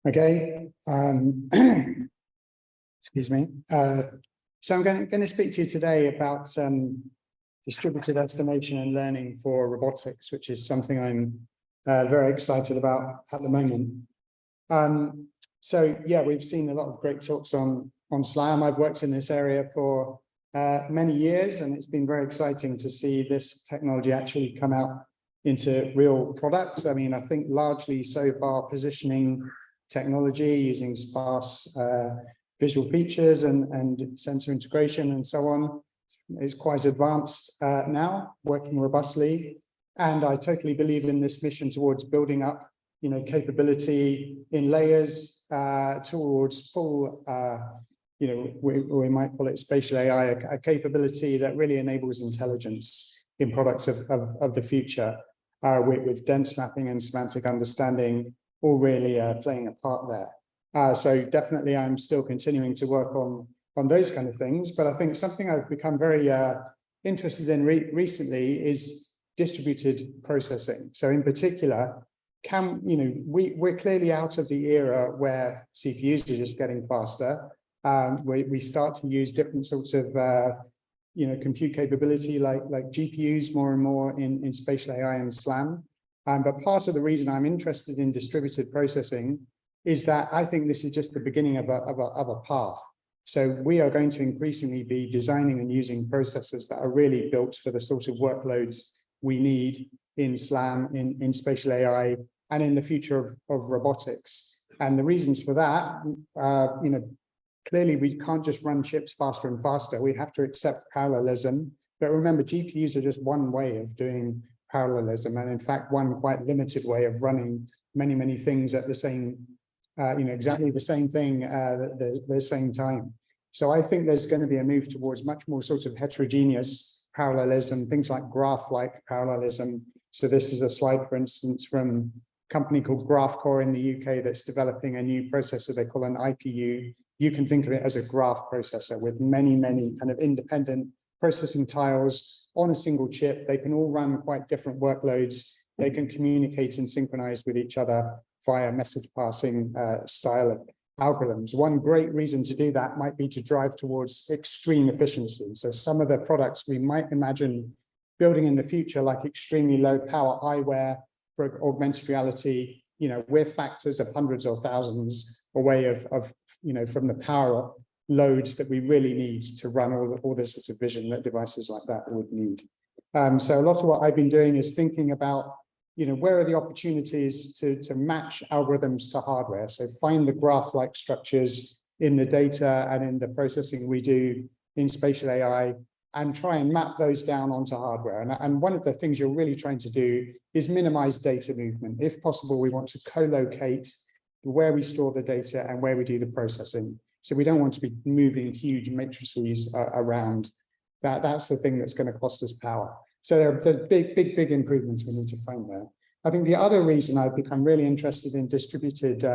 Okay, excuse me. So I'm going to speak to you today about distributed estimation and learning for robotics, which is something I'm very excited about at the moment. So yeah, we've seen a lot of great talks on SLAM. I've worked in this area for many years, and it's been very exciting to see this technology actually come out into real products. I mean, I think largely so far positioning technology using sparse visual features and sensor integration and so on is quite advanced now, working robustly. And I totally believe in this mission towards building up, capability in layers towards full, we might call it spatial AI, a capability that really enables intelligence in products of the future, with dense mapping and semantic understanding all really playing a part there. So definitely I'm still continuing to work on those kind of things, but I think something I've become very interested in recently is distributed processing. So in particular, we're clearly out of the era where CPUs are just getting faster. We start to use different sorts of compute capability like GPUs more and more in spatial AI and SLAM. But part of the reason I'm interested in distributed processing is that I think this is just the beginning of a path. So we are going to increasingly be designing and using processors that are really built for the sort of workloads we need in SLAM, in spatial AI, and in the future of robotics. And the reasons for that, clearly we can't just run chips faster and faster. We have to accept parallelism. But remember, GPUs are just one way of doing parallelism, and in fact, one quite limited way of running many things at the same, exactly the same thing at the same time. So I think there's going to be a move towards much more sort of heterogeneous parallelism, things like graph-like parallelism. So this is a slide, for instance, from a company called GraphCore in the UK that's developing a new processor they call an IPU. You can think of it as a graph processor with many kind of independent processing tiles on a single chip. They can all run quite different workloads. They can communicate and synchronize with each other via message passing style of algorithms. One great reason to do that might be to drive towards extreme efficiency. So some of the products we might imagine building in the future, like extremely low power eyewear for augmented reality, we're factors of hundreds or thousands away of from the power loads that we really need to run all the sorts of vision that devices like that would need. So a lot of what I've been doing is thinking about, where are the opportunities to match algorithms to hardware? So find the graph-like structures in the data and in the processing we do in spatial AI, and try and map those down onto hardware. And one of the things you're really trying to do is minimize data movement. If possible, we want to co-locate where we store the data and where we do the processing. So we don't want to be moving huge matrices around. That's the thing that's going to cost us power. So there are big improvements we need to find there. I think the other reason I've become really interested in distributed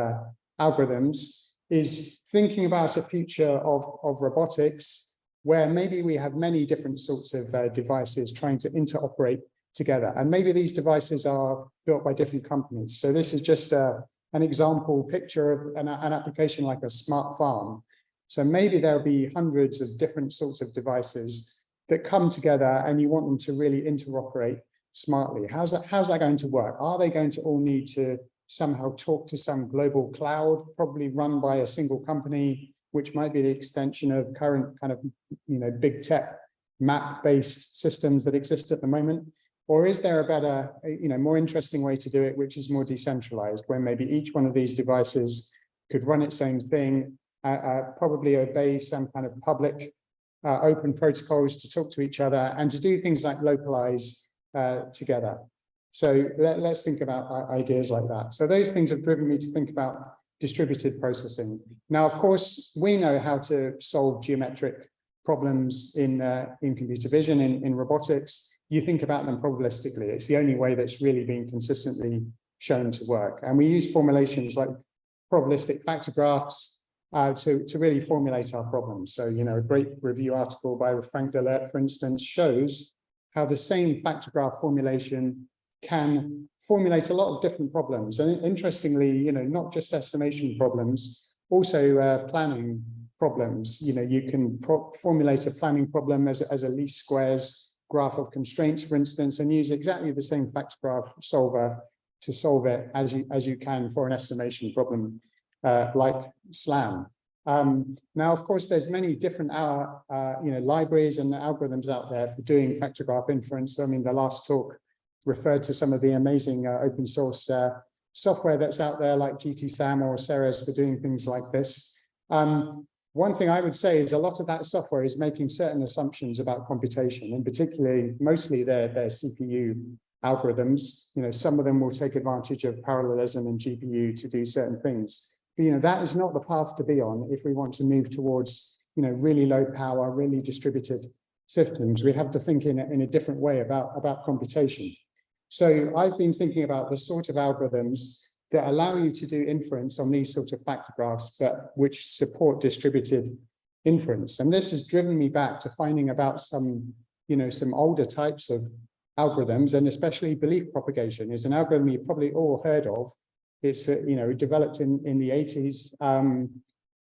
algorithms is thinking about a future of robotics where maybe we have many different sorts of devices trying to interoperate together. And maybe these devices are built by different companies. So this is just an example picture of an application like a smart farm. So maybe there'll be hundreds of different sorts of devices that come together and you want them to really interoperate smartly. How's that going to work? Are they going to all need to somehow talk to some global cloud, probably run by a single company, which might be the extension of current kind of, big tech map-based systems that exist at the moment? Or is there a better, more interesting way to do it, which is more decentralized, where maybe each one of these devices could run its own thing, probably obey some kind of public open protocols to talk to each other and to do things like localize together. So let's think about ideas like that. So those things have driven me to think about distributed processing. Now, of course, we know how to solve geometric problems in computer vision, in robotics. You think about them probabilistically. It's the only way that's really been consistently shown to work. And we use formulations like probabilistic factor graphs to really formulate our problems. So, a great review article by Frank Delert, for instance, shows how the same factor graph formulation can formulate a lot of different problems. And interestingly, not just estimation problems, also planning problems. You can formulate a planning problem as a least squares graph of constraints, for instance, and use exactly the same factor graph solver to solve it as you can for an estimation problem like SLAM. Now, of course, there's many different libraries and algorithms out there for doing factor graph inference. I mean, the last talk referred to some of the amazing open source software that's out there, like GTSAM or Ceres, for doing things like this. One thing I would say is a lot of that software is making certain assumptions about computation, and particularly, mostly their CPU algorithms. Some of them will take advantage of parallelism and GPU to do certain things. But, that is not the path to be on if we want to move towards, really low power, really distributed systems. We have to think in a different way about computation. So I've been thinking about the sort of algorithms that allow you to do inference on these sorts of factor graphs, but which support distributed inference. And this has driven me back to finding about some older types of algorithms, and especially belief propagation is an algorithm you've probably all heard of. It's developed in the 80s.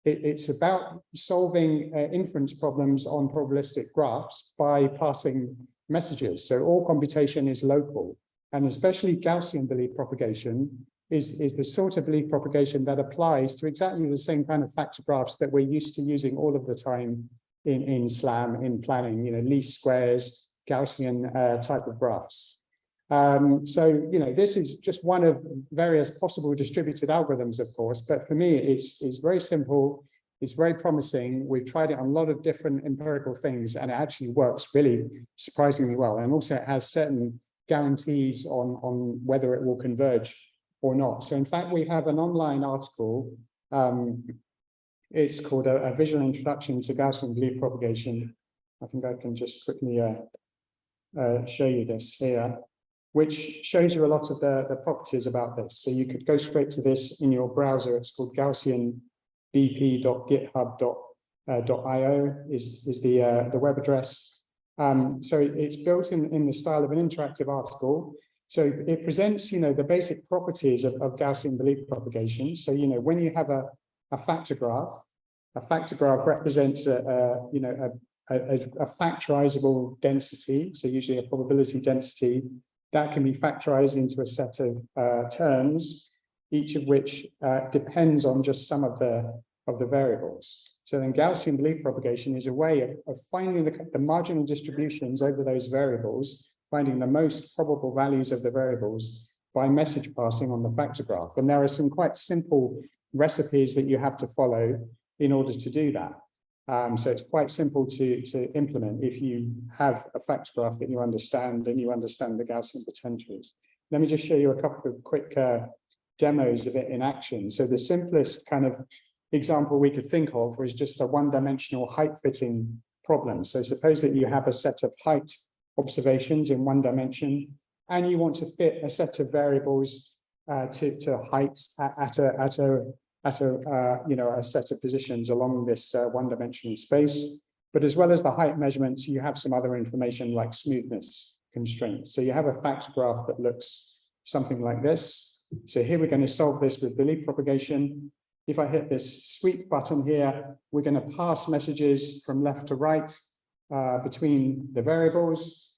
It's about solving inference problems on probabilistic graphs by passing messages. So all computation is local, and especially Gaussian belief propagation is the sort of belief propagation that applies to exactly the same kind of factor graphs that we're used to using all of the time in SLAM, in planning, least squares, Gaussian type of graphs. So, this is just one of various possible distributed algorithms, of course, but for me, it's very simple. It's very promising. We've tried it on a lot of different empirical things, and it actually works really surprisingly well. And also it has certain guarantees on whether it will converge or not. So in fact, we have an online article. It's called a Visual Introduction to Gaussian Belief Propagation. I think I can just quickly show you this here, which shows you a lot of the properties about this. So you could go straight to this in your browser. It's called gaussianbp.github.io is the web address. So it's built in the style of an interactive article. So it presents, the basic properties of Gaussian belief propagation. So, when you have a factor graph represents a factorizable density. So usually a probability density that can be factorized into a set of terms, each of which depends on just some of the variables. So then Gaussian belief propagation is a way of finding the marginal distributions over those variables, finding the most probable values of the variables by message passing on the factor graph. And there are some quite simple recipes that you have to follow in order to do that. So it's quite simple to implement if you have a factor graph that you understand and you understand the Gaussian potentials. Let me just show you a couple of quick demos of it in action. So the simplest kind of example we could think of was just a one-dimensional height fitting problem. So suppose that you have a set of height observations in one dimension, and you want to fit a set of variables to heights at a set of positions along this one-dimensional space. But as well as the height measurements, you have some other information like smoothness constraints. So you have a factor graph that looks something like this. So here we're going to solve this with belief propagation. If I hit this sweep button here, we're going to pass messages from left to right between the variables,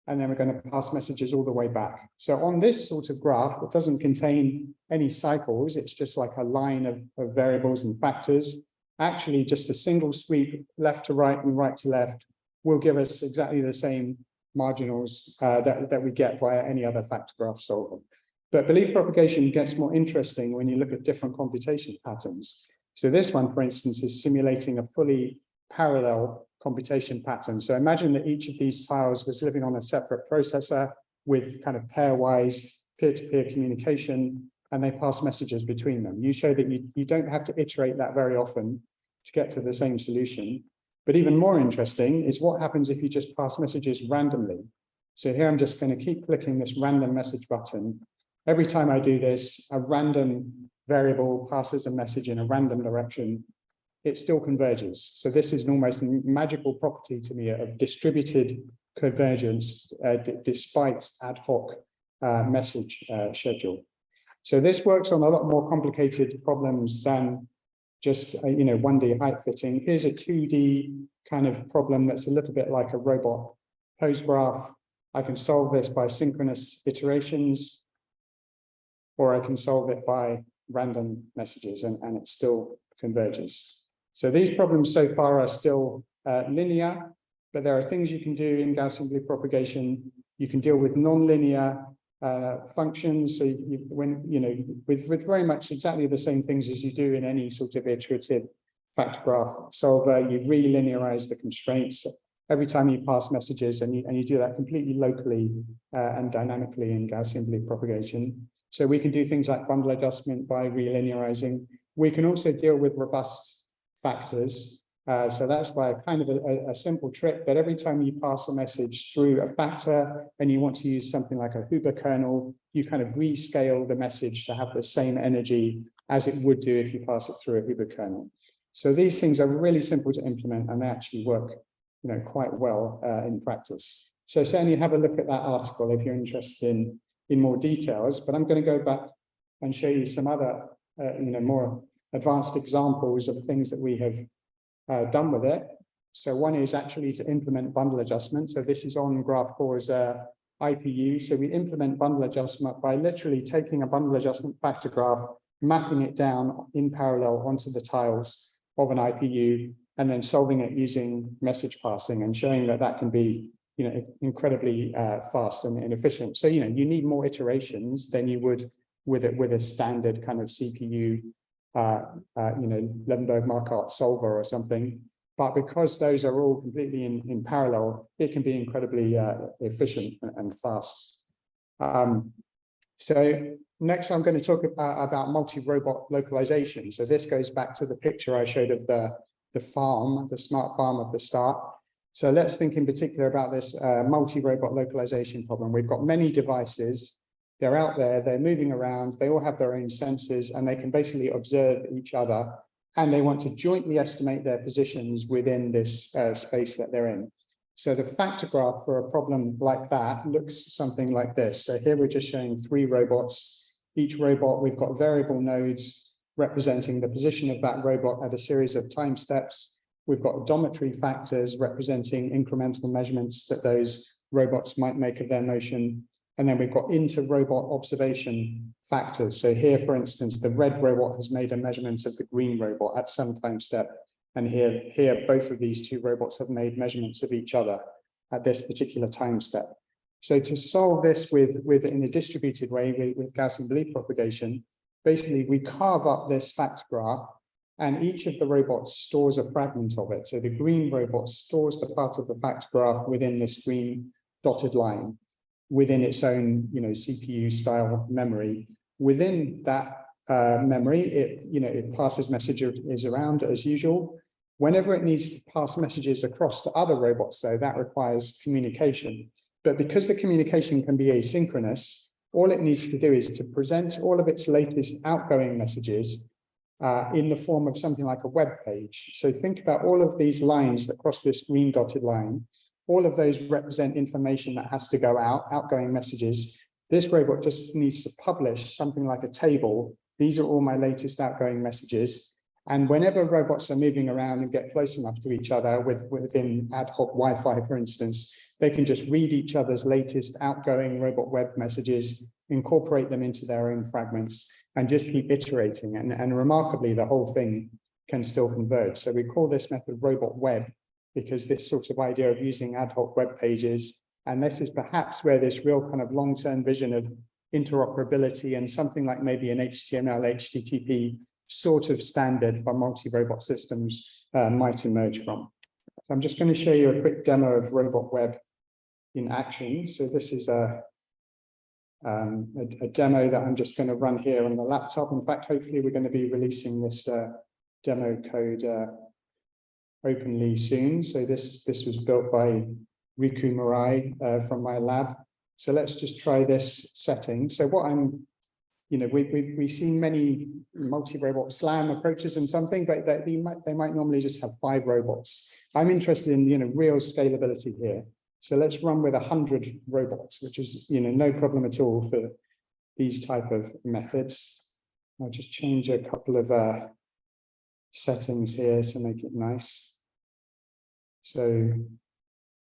and then we're going to pass messages all the way back. So on this sort of graph, it doesn't contain any cycles. It's just like a line of variables and factors. Actually, just a single sweep left to right and right to left will give us exactly the same marginals that we get via any other factor graph solver. But belief propagation gets more interesting when you look at different computation patterns. So this one, for instance, is simulating a fully parallel computation pattern. So imagine that each of these tiles was living on a separate processor with kind of pairwise peer-to-peer communication, and they pass messages between them. You show that you don't have to iterate that very often to get to the same solution. But even more interesting is what happens if you just pass messages randomly. So here I'm just going to keep clicking this random message button. Every time I do this, a random variable passes a message in a random direction. It still converges. So this is an almost magical property to me of distributed convergence despite ad hoc message schedule. So this works on a lot more complicated problems than just 1D height fitting. Here's a 2D kind of problem that's a little bit like a robot pose graph. I can solve this by synchronous iterations, or I can solve it by random messages, and it still converges. So these problems so far are still linear, but there are things you can do in Gaussian blue propagation. You can deal with non-linear functions. So with very much exactly the same things as you do in any sort of iterative factor graph solver. You re-linearize the constraints every time you pass messages, and you do that completely locally and dynamically in Gaussian blue propagation. So we can do things like bundle adjustment by re-linearizing. We can also deal with robust factors. So that's by kind of a simple trick that every time you pass a message through a factor and you want to use something like a Huber kernel, you kind of rescale the message to have the same energy as it would do if you pass it through a Huber kernel. So these things are really simple to implement, and they actually work quite well in practice. So certainly have a look at that article if you're interested in more details, but I'm going to go back and show you some other more advanced examples of things that we have done with it. So one is actually to implement bundle adjustment. So this is on GraphCore's IPU. So we implement bundle adjustment by literally taking a bundle adjustment factor graph, mapping it down in parallel onto the tiles of an IPU, and then solving it using message passing, and showing that that can be incredibly fast and efficient. So you need more iterations than you would with a standard kind of CPU Levenberg-Marquardt solver or something. But because those are all completely in parallel, it can be incredibly efficient and fast. So next I'm going to talk about multi-robot localization. So this goes back to the picture I showed of the farm, the smart farm at the start. So let's think in particular about this multi-robot localization problem. We've got many devices. They're out there, they're moving around, they all have their own sensors, and they can basically observe each other, and they want to jointly estimate their positions within this space that they're in. So the factor graph for a problem like that looks something like this. So here we're just showing 3 robots. Each robot, we've got variable nodes representing the position of that robot at a series of time steps. We've got odometry factors representing incremental measurements that those robots might make of their motion. And then we've got inter-robot observation factors. So here, for instance, the red robot has made a measurement of the green robot at some time step. And here, both of these 2 robots have made measurements of each other at this particular time step. So to solve this in a distributed way with Gaussian blue propagation, basically we carve up this factor graph, and each of the robots stores a fragment of it. So the green robot stores the part of the factor graph within this green dotted line, within its own CPU style memory. Within that memory, it passes messages around as usual. Whenever it needs to pass messages across to other robots, though, that requires communication. But because the communication can be asynchronous, all it needs to do is to present all of its latest outgoing messages in the form of something like a web page. So think about all of these lines that cross this green dotted line. All of those represent information that has to go out, outgoing messages. This robot just needs to publish something like a table. These are all my latest outgoing messages. And whenever robots are moving around and get close enough to each other within ad hoc Wi-Fi, for instance, they can just read each other's latest outgoing robot web messages, incorporate them into their own fragments, and just keep iterating. And remarkably, the whole thing can still converge. So we call this method robot web, because this sort of idea of using ad hoc web pages, and this is perhaps where this real kind of long-term vision of interoperability and something like maybe an HTML, HTTP sort of standard for multi-robot systems might emerge from. So I'm just going to show you a quick demo of robot web in action. So this is a demo that I'm just going to run here on the laptop. In fact, hopefully we're going to be releasing this demo code openly soon. So this was built by Riku Murai from my lab. So let's just try this setting. So what I'm, we've seen many multi-robot SLAM approaches and something, but they might normally just have 5 robots. I'm interested in real scalability here. So let's run with 100 robots, which is, no problem at all for these type of methods. I'll just change a couple of settings here to make it nice. So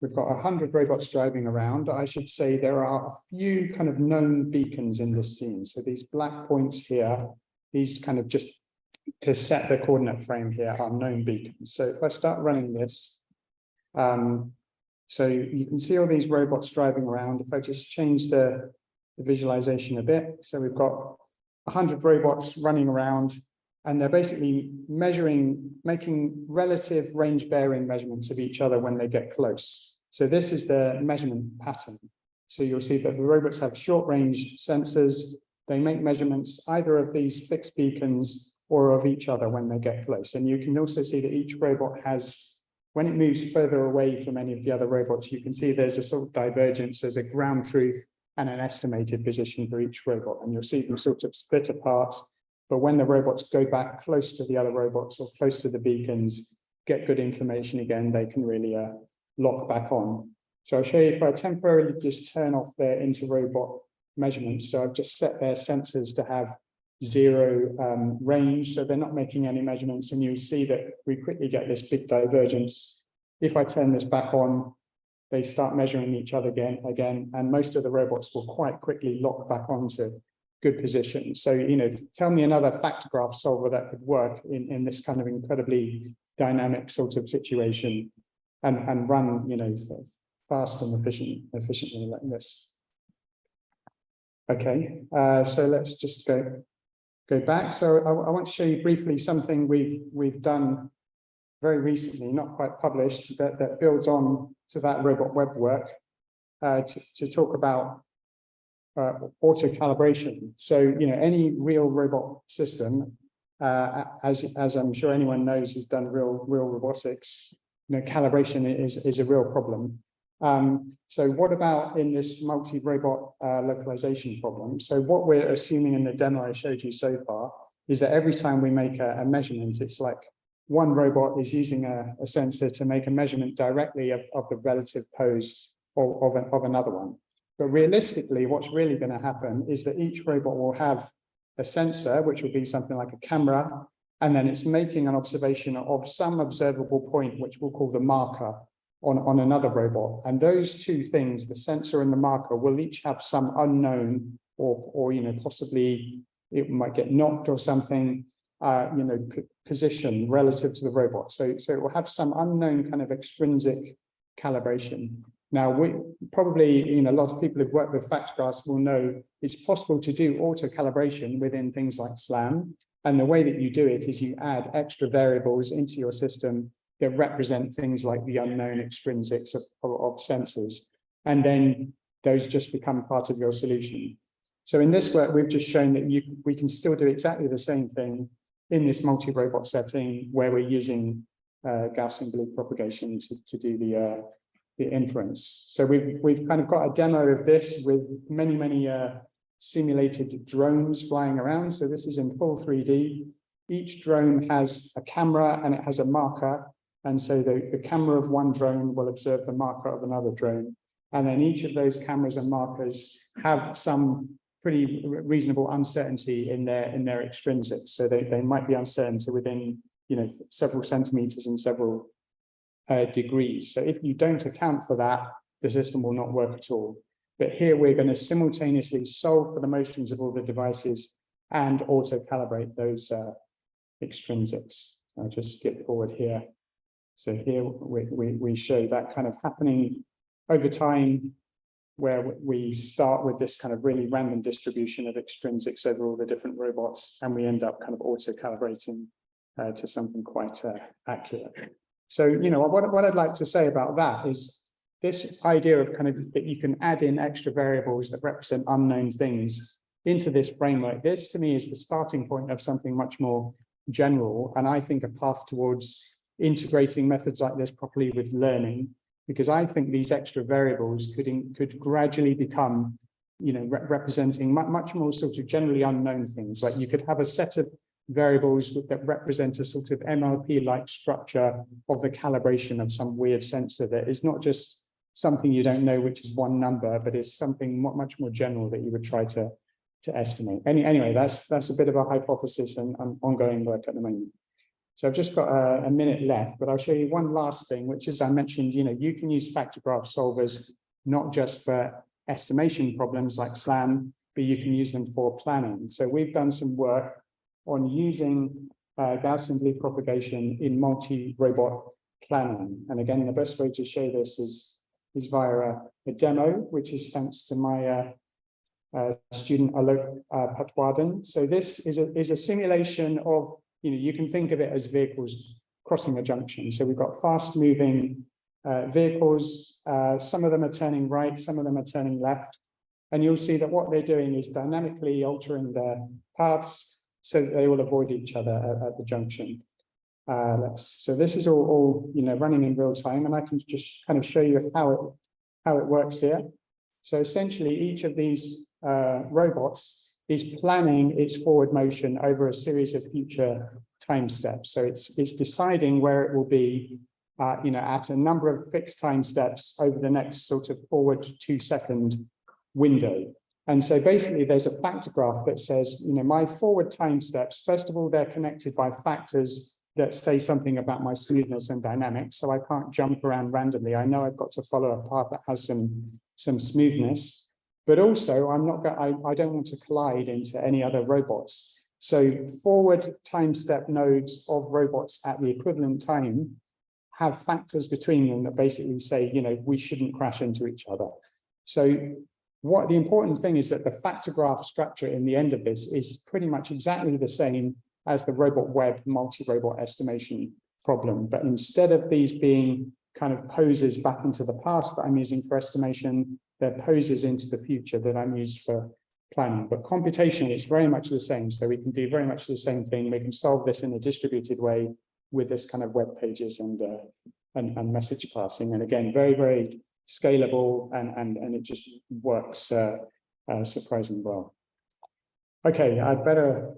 we've got 100 robots driving around. I should say there are a few kind of known beacons in this scene. So these black points here, these kind of just to set the coordinate frame here are known beacons. So if I start running this, so you can see all these robots driving around. If I just change the visualization a bit, so we've got 100 robots running around, and they're basically making relative range bearing measurements of each other when they get close. So this is the measurement pattern. So you'll see that the robots have short range sensors. They make measurements either of these fixed beacons or of each other when they get close. And you can also see that each robot has, when it moves further away from any of the other robots, you can see there's a sort of divergence, there's a ground truth and an estimated position for each robot. And you'll see them sort of split apart. But when the robots go back close to the other robots or close to the beacons, get good information again, they can really lock back on. So I'll show you if I temporarily just turn off their inter-robot measurements. So I've just set their sensors to have 0 range, so they're not making any measurements, and you'll see that we quickly get this big divergence. If I turn this back on, they start measuring each other again, and most of the robots will quite quickly lock back onto good position. So, tell me another factor graph solver that could work in this kind of incredibly dynamic sort of situation and run, fast and efficiently like this. Okay, so let's just go back. So I want to show you briefly something we've done very recently, not quite published, that builds on to that robot web work to talk about auto calibration. So, any real robot system, as I'm sure anyone knows who's done real robotics, calibration is a real problem. So what about in this multi-robot localization problem? So what we're assuming in the demo I showed you so far is that every time we make a measurement, it's like one robot is using a sensor to make a measurement directly of the relative pose of another one. But realistically, what's really going to happen is that each robot will have a sensor, which will be something like a camera, and then it's making an observation of some observable point, which we'll call the marker on another robot. And those two things, the sensor and the marker, will each have some unknown or possibly it might get knocked or something, position relative to the robot. So it will have some unknown kind of extrinsic calibration. Now, we probably, a lot of people who've worked with factor graphs will know it's possible to do auto calibration within things like SLAM. And the way that you do it is you add extra variables into your system that represent things like the unknown extrinsics of sensors. And then those just become part of your solution. So in this work, we've just shown that we can still do exactly the same thing in this multi-robot setting where we're using Gaussian Blue propagation to do the inference. So we've kind of got a demo of this with many simulated drones flying around. So this is in full 3D. Each drone has a camera and it has a marker. And so the camera of one drone will observe the marker of another drone. And then each of those cameras and markers have some pretty reasonable uncertainty in their extrinsics. So they might be uncertain to within several centimeters and several degrees. So if you don't account for that, the system will not work at all. But here we're going to simultaneously solve for the motions of all the devices and auto calibrate those extrinsics. I'll just skip forward here. So here we show that kind of happening over time, where we start with this kind of really random distribution of extrinsics over all the different robots, and we end up kind of auto calibrating to something quite accurate. So, what I'd like to say about that is this idea of kind of that you can add in extra variables that represent unknown things into this framework. This to me is the starting point of something much more general, and I think a path towards integrating methods like this properly with learning, because I think these extra variables could gradually become, representing much more sort of generally unknown things. Like you could have a set of variables that represent a sort of MLP-like structure of the calibration of some weird sensor that is not just something you don't know, which is one number, but it's something much more general that you would try to estimate. Anyway, that's a bit of a hypothesis and ongoing work at the moment. So I've just got a minute left, but I'll show you one last thing, which is I mentioned, you can use factor graph solvers not just for estimation problems like SLAM, but you can use them for planning. So we've done some work on using Gaussian bleed propagation in multi-robot planning. And again, the best way to show this is via a demo, which is thanks to my student Alok Patwardhan. So this is a simulation of, you can think of it as vehicles crossing a junction. So we've got fast-moving vehicles. Some of them are turning right, some of them are turning left. And you'll see that what they're doing is dynamically altering their paths so that they will avoid each other at the junction. So this is all running in real time, and I can just kind of show you how it works here. So essentially, each of these robots is planning its forward motion over a series of future time steps. So it's deciding where it will be, at a number of fixed time steps over the next sort of forward 2-second window. And so basically, there's a factor graph that says, my forward time steps. First of all, they're connected by factors that say something about my smoothness and dynamics. So I can't jump around randomly. I know I've got to follow a path that has some smoothness. But also, I don't want to collide into any other robots. So forward time step nodes of robots at the equivalent time have factors between them that basically say, we shouldn't crash into each other. So what the important thing is that the factor graph structure in the end of this is pretty much exactly the same as the robot web multi-robot estimation problem. But instead of these being kind of poses back into the past that I'm using for estimation, they're poses into the future that I'm used for planning. But computationally, it's very much the same. So we can do very much the same thing. We can solve this in a distributed way with this kind of web pages and message passing. And again, very, very scalable, and it just works surprisingly well. Okay, I'd better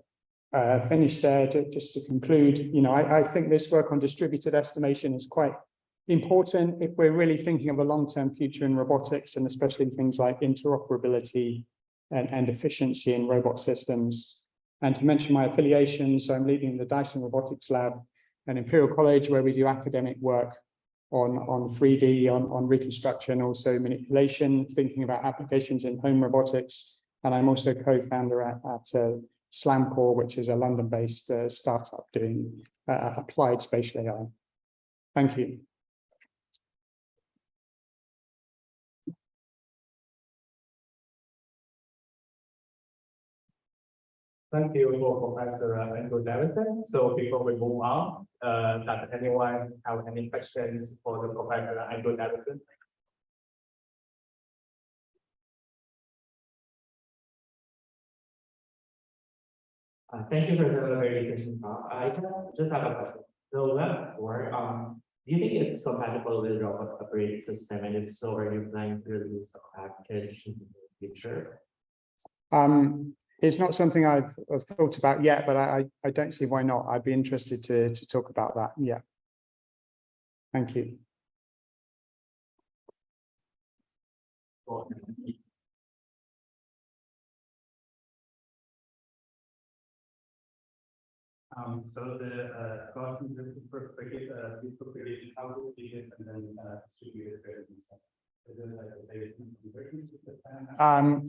finish there just to conclude. I think this work on distributed estimation is quite important if we're really thinking of a long-term future in robotics, and especially things like interoperability and efficiency in robot systems. And to mention my affiliations, so I'm leading the Dyson Robotics Lab at Imperial College, where we do academic work on 3D, on reconstruction, also manipulation, thinking about applications in home robotics. And I'm also co-founder at SlamCore, which is a London-based startup doing applied spatial AI. Thank you. Thank you for Professor Andrew Davison. So before we move on, does anyone have any questions for the Professor Andrew Davison? Thank you for the very interesting talk. I just have a question. So web work, do you think it's compatible with robot operating system? And if so, are you planning to release a package in the future? It's not something I've thought about yet, but I don't see why not. I'd be interested to talk about that. Yeah. Thank you. So the propagation, how would you get and then distribute it?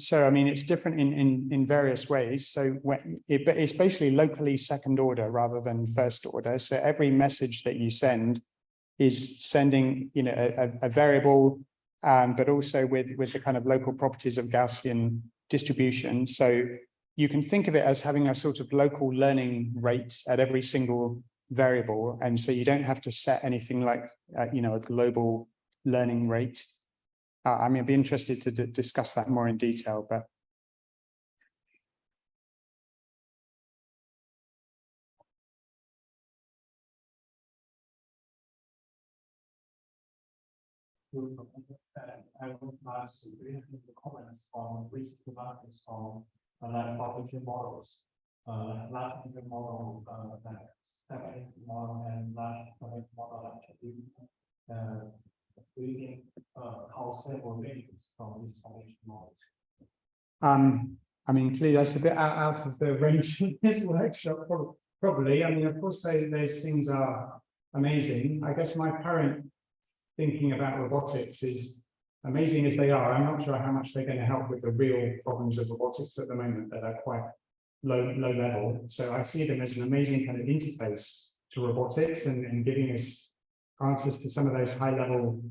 So I mean, it's different in various ways. So it's basically locally second order rather than first order. So every message that you send is sending, a variable, but also with the kind of local properties of Gaussian distribution. So you can think of it as having a sort of local learning rate at every single variable, and so you don't have to set anything like a global learning rate. I mean, I'd be interested to discuss that more in detail, but. I would ask the comments on recent developments on population models, large language model, model and large language model actually. Do you think how several things from this foundation model. I mean, clearly that's a bit out of the range of this workshop, probably. I mean, of course, those things are amazing. I guess my current thinking about robotics is, amazing as they are, I'm not sure how much they're going to help with the real problems of robotics at the moment that are quite low level. So I see them as an amazing kind of interface to robotics and giving us answers to some of those high level,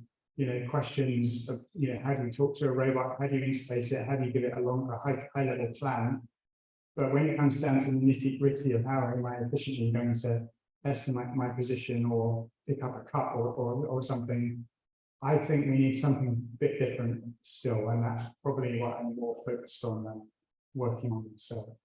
questions of, how do you talk to a robot? How do you interface it? How do you give it a high level plan? But when it comes down to the nitty gritty of how am I efficiently going to estimate my position or pick up a cup or something, I think we need something a bit different still, and that's probably what I'm more focused on than working on. So